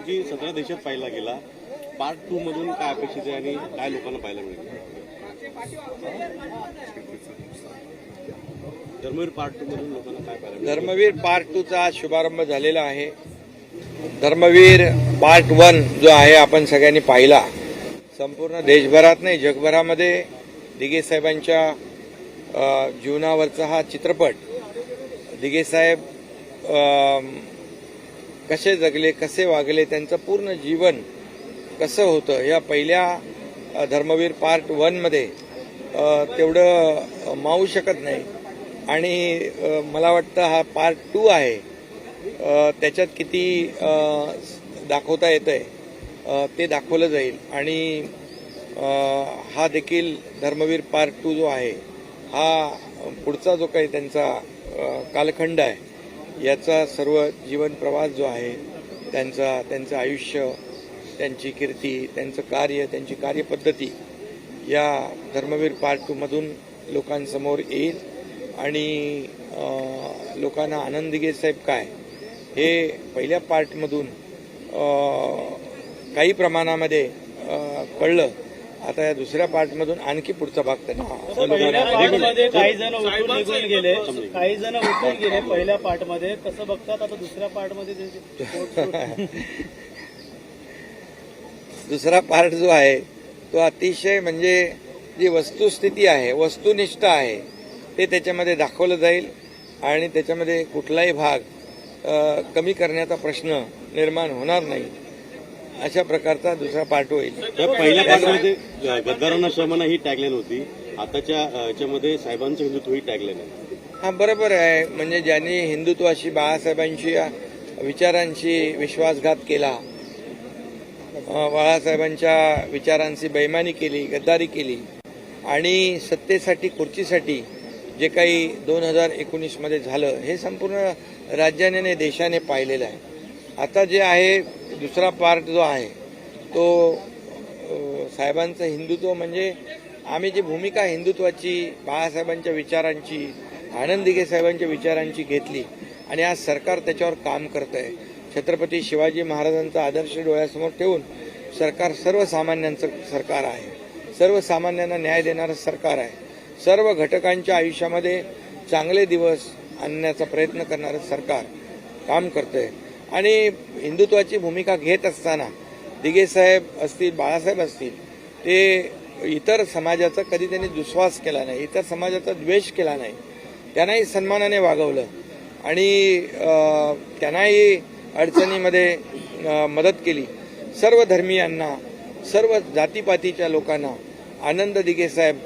की 17 देशात पाहिला गेला, पार्ट 2 मधून काय अपेक्षित आहे आणि काय लोकांना पाहायला मिळेल? धर्मवीर पार्ट 2 मधून लोकांना काय पाहायला मिळेल? धर्मवीर पार्ट 2 चा शुभारंभ झालेला आहे. धर्मवीर पार्ट 1 जो आहे आपण सगळ्यांनी पाहिला. संपूर्ण देशभरात नाही जगभरामध्ये दिघे साहेबांच्या जीवनावरचा हा चित्रपट, दिघे साहेब कसे जगले, कसे वागले, त्यांचं पूर्ण जीवन कसं होतं या पहिल्या धर्मवीर पार्ट 1 मध्ये तेवढं मावू शकत नाही. आणि मला वाटतं हा पार्ट 2 आहे, त्याच्यात किती दाखवता येतंय ते दाखवलं जाईल. आणि हा देखील धर्मवीर पार्ट 2 जो आहे हा पुढचा जो काही त्यांचा कालखंड आहे याचा सर्व जीवन प्रवास जो आहे त्यांचं आयुष्य, त्यांची कीर्ती, त्यांचं कार्य, त्यांची कार्यपद्धती या धर्मवीर पार्ट 2 मधून लोकांसमोर येईल. आणि लोकांना आनंद दिघे साहेब काय हे पहिल्या पार्टमधून काही प्रमाणामध्ये कळलं. आता या दुसऱ्या पार्टमधून आणखी पुढचा भाग त्यांना पहिल्या पार्टमध्ये काही जण उठून निघून गेले, काही जण उठून गेले पहिल्या पार्टमध्ये. कसं बघतात आता दुसऱ्या पार्टमध्ये? दुसरा पार्ट जो आहे तो अतिशय म्हणजे जी वस्तुस्थिती आहे, वस्तुनिष्ठ आहे ते त्याच्यामध्ये दाखवलं जाईल. आणि त्याच्यामध्ये कुठलाही भाग कमी करण्याचा प्रश्न निर्माण होणार नाही अशा प्रकारचा दुसरा पार्ट होईल. पहिल्या पार्टमध्ये गद्दारांना शर्मना ही टॅगलाईन होती, आताच्या याच्यामध्ये साहेबांचं हिंदुत्व ही टॅगलाईन आहे. हा बरोबर आहे. म्हणजे ज्यांनी हिंदुत्वाशी, बाळासाहेबांशी विचारांशी विश्वासघात केला, बाळासाहेबांच्या विचारांची बेईमानी केली, गद्दारी केली आणि सत्तेसाठी, खुर्चीसाठी जे काही 2019 मध्ये झालं हे संपूर्ण राज्याने, देशाने पाहिलेलं आहे. आता जे आहे दुसरा पार्ट जो आहे तो साहेबांचं हिंदुत्व म्हणजे आम्ही जी भूमिका हिंदुत्वाची, बाळासाहेबांच्या विचारांची, आनंद दिघे साहेबांच्या विचारांची घेतली आणि आज सरकार त्याच्यावर काम करत आहे. छत्रपती शिवाजी महाराजांचा आदर्श डोळ्यासमोर ठेवून सरकार सर्वसामान्यांचं सरकार आहे, सर्वसामान्यांना न्याय देणारं सरकार आहे, सर्व घटकांच्या आयुष्यामध्ये चांगले दिवस आणण्याचा प्रयत्न करणारं सरकार काम करतंय. आणि हिंदुत्वाची भूमिका घेत असताना दिघे साहेब असतील, बाळासाहेब असतील, ते इतर समाजाचा कधी त्यांनी दुस्वास केला नाही, इतर समाजाचा द्वेष केला नाही, त्यांनाही सन्मानाने वागवलं आणि त्यांनाही अडचणीमध्ये मदत केली. सर्व धर्मीयांना, सर्व जातीपातीच्या लोकांना आनंद दिघे साहेब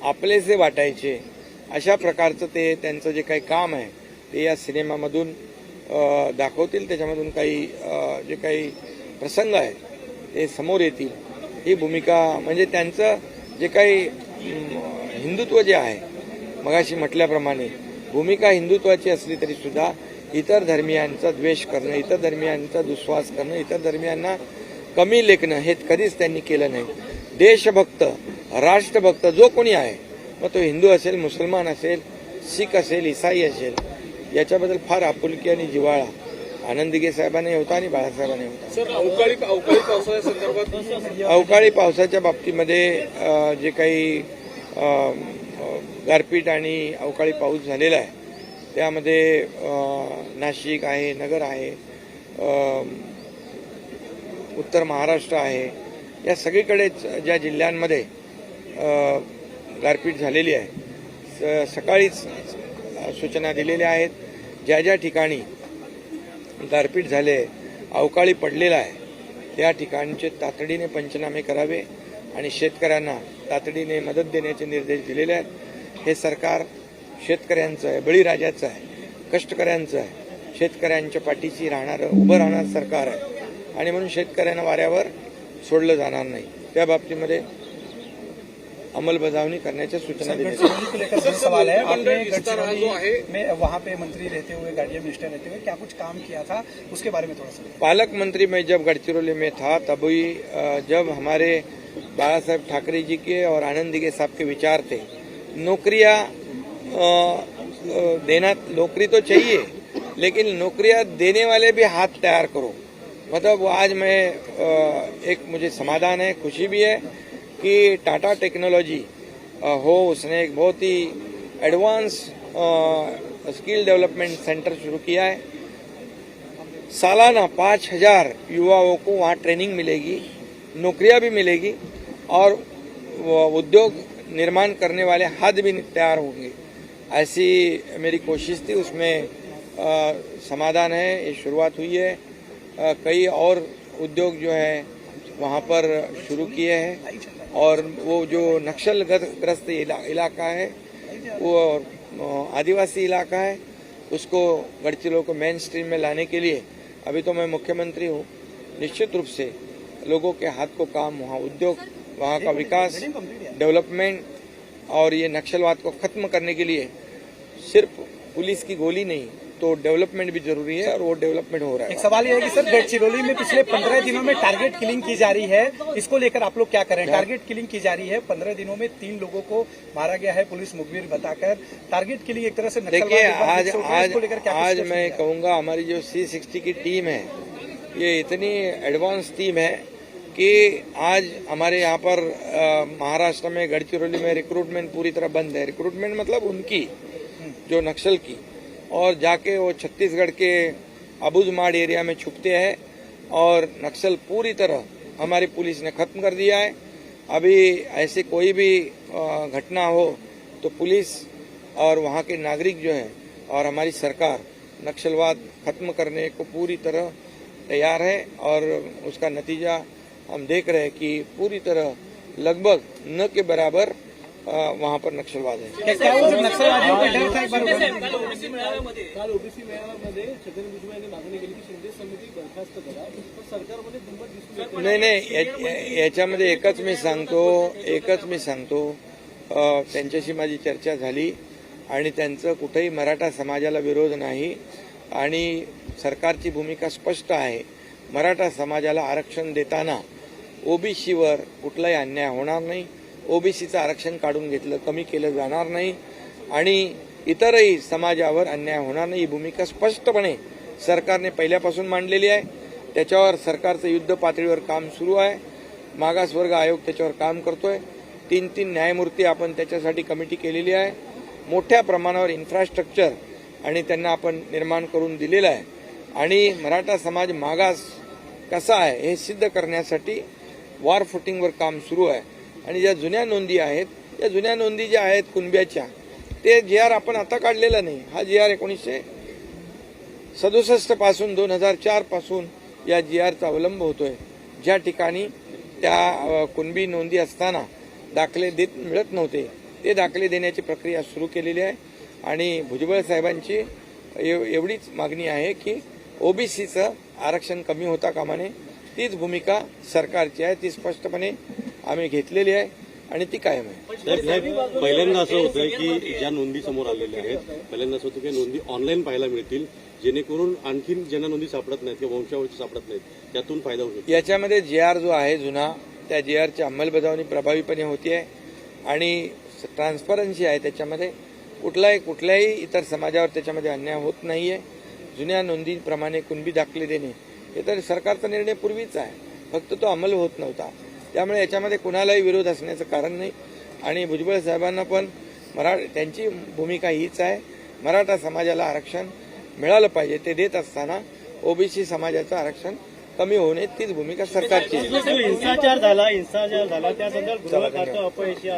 आपलेसे वाटायचे. अशा प्रकारचं ते त्यांचं जे काही काम आहे ते या सिनेमामधून दाखवतील. त्याच्यामधून काही जे काही प्रसंग आहेत ते समोर येतील. ही भूमिका म्हणजे त्यांचं जे काही हिंदुत्व जे आहे, मगाशी म्हटल्याप्रमाणे भूमिका हिंदुत्वाची असली तरी सुद्धा इतर धर्मियांचा द्वेष करणं, इतर धर्मियांचा दुस्वास करणं, इतर धर्मियांना कमी लेखणं हे कधीच त्यांनी केलं नाही. देशभक्त, राष्ट्रभक्त जो कोणी आहे, मग तो हिंदू असेल, मुसलमान असेल, शीख असेल, इसाई असेल, याच्याबद्दल फार आपुलकी आणि जिव्हाळा आनंद दिघे साहेबांनी होता आणि बाळासाहेबांनी होता. सर, अवकाळी पावसाच्या संदर्भात, अवकाळी पावसाच्या बाबतीमध्ये जे काही गारपीट आणि अवकाळी पाऊस झालेला आहे त्यामध्ये नाशिक आहे, नगर आहे, उत्तर महाराष्ट्र आहे, या सगळीकडेच ज्या जिल्ह्यांमध्ये गारपीट झालेली आहे सकाळीच सूचना दिलेल्या आहेत. ज्या ज्या ठिकाणी गारपीट झाले, अवकाळी पडलेला आहे त्या ठिकाणचे तातडीने पंचनामे करावे आणि शेतकऱ्यांना तातडीने मदत देण्याचे निर्देश दिलेले आहेत. हे सरकार शेतकऱ्यांचं आहे, बळीराजाचं आहे, कष्टकऱ्यांचं आहे, शेतकऱ्यांच्या पाठीशी उभं राहणारं सरकार आहे आणि म्हणून शेतकऱ्यांना वाऱ्यावर सोडलं जाणार नाही. त्या बाबतीमध्ये अंमलबजावणी करण्याच्या सूचना देण्यात. सवाल है, आपने गढ़चिरौली में वहाँ पे मंत्री रहते हुए, गार्डियन मिनिस्टर रहते हुए क्या कुछ काम किया था, उसके बारे में थोड़ा सा? पालक मंत्री में जब गढ़चिरौली में था तभी जब हमारे बाला साहेब ठाकरे जी के और आनंद दिघे साहब के विचार थे, नौकरियां देना, नौकरी तो चाहिए लेकिन नौकरियां देने वाले भी हाथ तैयार करो, मतलब वो आज मैं एक मुझे समाधान है, खुशी भी है कि टाटा टेक्नोलॉजी हो उसने एक बहुत ही एडवांस स्किल डेवलपमेंट सेंटर शुरू किया है। सालाना 5000 युवाओं को वहाँ ट्रेनिंग मिलेगी, नौकरियां भी मिलेगी और उद्योग निर्माण करने वाले हाथ भी तैयार होंगे। ऐसी मेरी कोशिश थी, उसमें समाधान है, ये शुरुआत हुई है। कई और उद्योग जो है वहाँ पर शुरू किए हैं और वो जो नक्सल ग्रस्त इलाका है, वो आदिवासी इलाका है, उसको गढ़चिरोली को मेन स्ट्रीम में लाने के लिए अभी तो मैं मुख्यमंत्री हूँ, निश्चित रूप से लोगों के हाथ को काम, वहाँ उद्योग, वहाँ का विकास, डेवलपमेंट और ये नक्सलवाद को खत्म करने के लिए सिर्फ पुलिस की गोली नहीं तो डेवलपमेंट भी जरूरी है और वो डेवलपमेंट हो रहा है। एक सवाल ये है कि सर गढ़चिरौली में पिछले 15 दिनों में टारगेट किलिंग की जा रही है, इसको लेकर आप लोग क्या करें? टारगेट किलिंग की जा रही है, 15 दिनों में 3 लोगों को मारा गया है पुलिस मुखबिर बताकर। टारगेट किलिंग एक तरह से देखिए, आज मैं कहूँगा हमारी जो C60 की टीम है ये इतनी एडवांस टीम है कि आज हमारे यहाँ पर महाराष्ट्र में गढ़चिरौली में रिक्रूटमेंट पूरी तरह बंद है। रिक्रूटमेंट मतलब उनकी जो नक्सल की, और जाके वो छत्तीसगढ़ के अबुझमाड़ एरिया में छुपते हैं और नक्सल पूरी तरह हमारी पुलिस ने खत्म कर दिया है। अभी ऐसे कोई भी घटना हो तो पुलिस और वहाँ के नागरिक जो है और हमारी सरकार नक्सलवाद खत्म करने को पूरी तरह तैयार है और उसका नतीजा हम देख रहे हैं कि पूरी तरह लगभग न के बराबर वहाँ पर नक्सलवाद है। क्या वो नक्सलवादियों का डर था? एक बार काल ओबीसी मेळाव्यामध्ये छगन भुजबळ यांनी मागणी केली की शिंदे समिती बरखास्त करा, पण सरकारमध्ये दुमत दिसून येत नाही, याच्यामध्ये एकच मी सांगतो त्यांच्याशी माझी चर्चा झाली आणि त्यांचं कुठेही मराठा समाजाला विरोध नाही आणि सरकारची भूमिका स्पष्ट आहे। मराठा समाजाला आरक्षण देताना ओबीसीवर कुठलाही अन्याय होणार नाही, ओबीसीचं आरक्षण काढून घेतलं कमी केलं जाणार नाही आणि इतरही समाजावर अन्याय होणार नाही, ही भूमिका स्पष्टपणे सरकारने पहिल्यापासून मांडलेली आहे। त्याच्यावर सरकारचं युद्ध पातळीवर काम सुरू आहे, मागासवर्ग आयोग त्याच्यावर काम करतोय, 3 न्यायमूर्ती आपण त्याच्यासाठी कमिटी केलेली आहे, मोठ्या प्रमाणावर इन्फ्रास्ट्रक्चर आणि त्यांना आपण निर्माण करून दिलेलं आहे आणि मराठा समाज मागास कसा आहे हे सिद्ध करण्यासाठी वॉर फुटिंगवर काम सुरू आहे आणि ज्या जुन्या नोंदी आहेत, या जुन्या नोंदी ज्या आहेत कुणब्याच्या, ते GR आपण आता काढलेला नाही, हा GR 1967 पासून 2004 पासून या GRचा अवलंब होतोय। ज्या ठिकाणी त्या कुणबी नोंदी असताना दाखले मिळत नव्हते ते दाखले देण्याची प्रक्रिया सुरू केलेली आहे आणि भुजबळ साहेबांची एवढीच मागणी आहे की ओबीसीचं आरक्षण कमी होता कामा नये, तीच भूमिका सरकारची आहे, ती स्पष्टपणे आम्ही घेतलेली आहे आणि ती कायम आहे। पहिल्यांदा असं होतं की ज्या नोंदी समोर आलेल्या आहेत, पहिल्यांदा असं होतं की नोंदी ऑनलाईन पाहायला मिळतील, जेणेकरून आणखीन ज्यांना नोंदी सापडत नाहीत किंवा वंशावळची सापडत नाहीत त्यातून फायदा होऊ शकतो। याच्यामध्ये GR जो आहे जुना, त्या GRची अंमलबजावणी प्रभावीपणे होती आहे आणि ट्रान्सपरन्सी आहे, त्याच्यामध्ये कुठल्याही इतर समाजावर त्याच्यामध्ये अन्याय होत नाहीये। जुन्या नोंदीप्रमाणे कुणबी दाखले देणे हे तर सरकारचा निर्णय पूर्वीच आहे, फक्त तो अंमल होत नव्हता, त्यामुळे याच्यामध्ये कुणालाही विरोध असण्याचं कारण नाही आणि भुजबळ साहेबांना पण त्यांची भूमिका हीच आहे, मराठा समाजाला आरक्षण मिळालं पाहिजे, ते देत असताना ओबीसी समाजाचं आरक्षण कमी होणे तीच भूमिका सरकारची आहे। हिंसाचार झाला त्या संदर्भात गृह खातं अपयशी